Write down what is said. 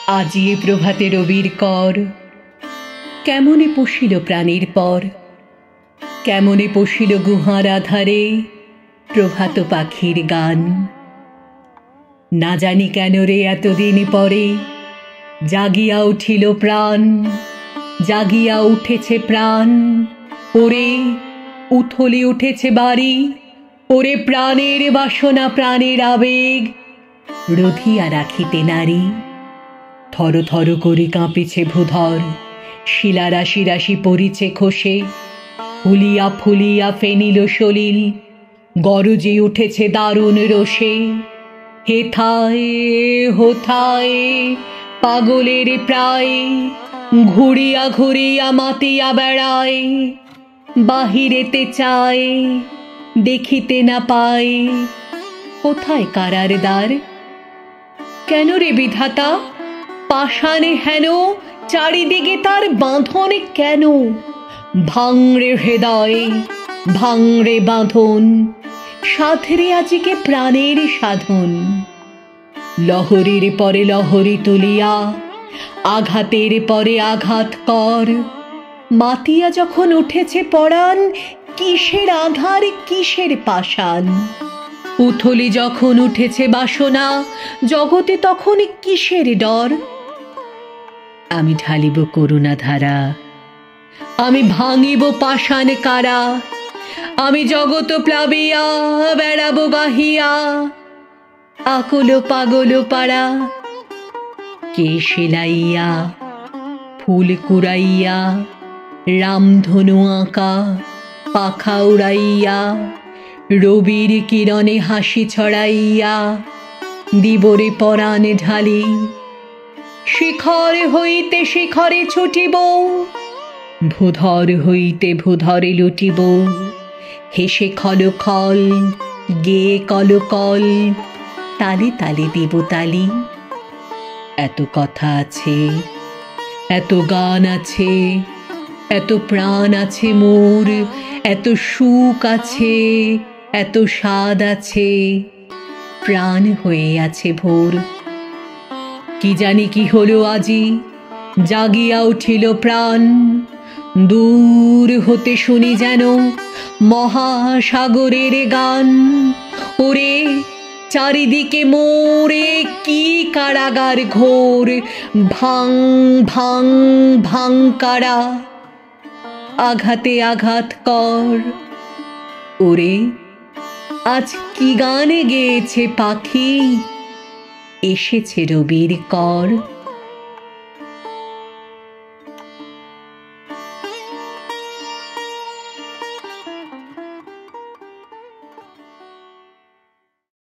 আজিয়ে প্রভাতে রবির কর, কেমনে পশিল প্রাণীর পর, কেমনে পশিল গুহার আধারে প্রভাত পাখির গান। না জানি কেন রে এতদিন পরে জাগিয়া উঠিল প্রাণ, জাগিয়া উঠেছে প্রাণ। ওরে উথলে উঠেছে বাড়ি, ওরে প্রাণের বাসনা প্রাণের আবেগ রধিয়া রাখিতে নারী। থর থর করে কাঁপিছে ভূধর, শিলা রাশি রাশি পড়িছে খসে, ফুলিয়া ফুলিয়া ফেনিল সলিল, গরজে উঠেছে দারুণ রোষে। হেথায় হোথায় পাগলের প্রায়, ঘুরিয়া ঘুরিয়া মাতিয়া বেড়ায়। বাহিরেতে চায় দেখিতে না পায়, কোথায় কারার দ্বার? কেন রে বিধাতা পাষাণে হেন, চারিদিকে তার বাঁধন কেন? ভাঙরে হৃদয় ভাঙরে বাঁধন, সাধরে আজিকে প্রাণের সাধন। লহরীর পরে লহরী তুলিয়া আঘাতের পরে আঘাত কর। মাতিয়া যখন উঠেছে পরাণ, কিসের আধার কিসের পাষাণ? উথলি যখন উঠেছে বাসনা, জগতে তখন কিসের ডর? আমি ঢালিব করুণা ধারা, আমি ভাঙিব পাষাণ কারা। আমি জগত প্লাবিয়া বেড়াবো গাহিয়া, আকুল পাগল পাড়া। কে সেলাইয়া ফুল কুড়াইয়া, রামধনু আঁকা পাখা উড়াইয়া, রবির কিরণে হাসি ছড়াইয়া দিবরে পরাণ ঢালি। শিখর হইতে শিখরে ছুটিব, ভূধর হইতে ভূধরে লুটিব। হেসে খল খল গেয়ে কল কল, তালে তালে দেব তালি। এত কথা আছে, এত গান আছে, এত প্রাণ আছে মোর, এত সুখ আছে, এত স্বাদ আছে, প্রাণ হয়ে আছে ভোর। কি জানি কি হলো আজি, জাগিয়া উঠিল প্রাণ। দূর হতে শুনি যেন মহাসাগরের গান। ওরে চারিদিকে মোরে কি কারাগার ঘোর, ভাং ভাং ভাং কারা, আঘাতে আঘাত কর। ওরে আজ কি গানে গেয়েছে পাখি, এসেছে রবির কর।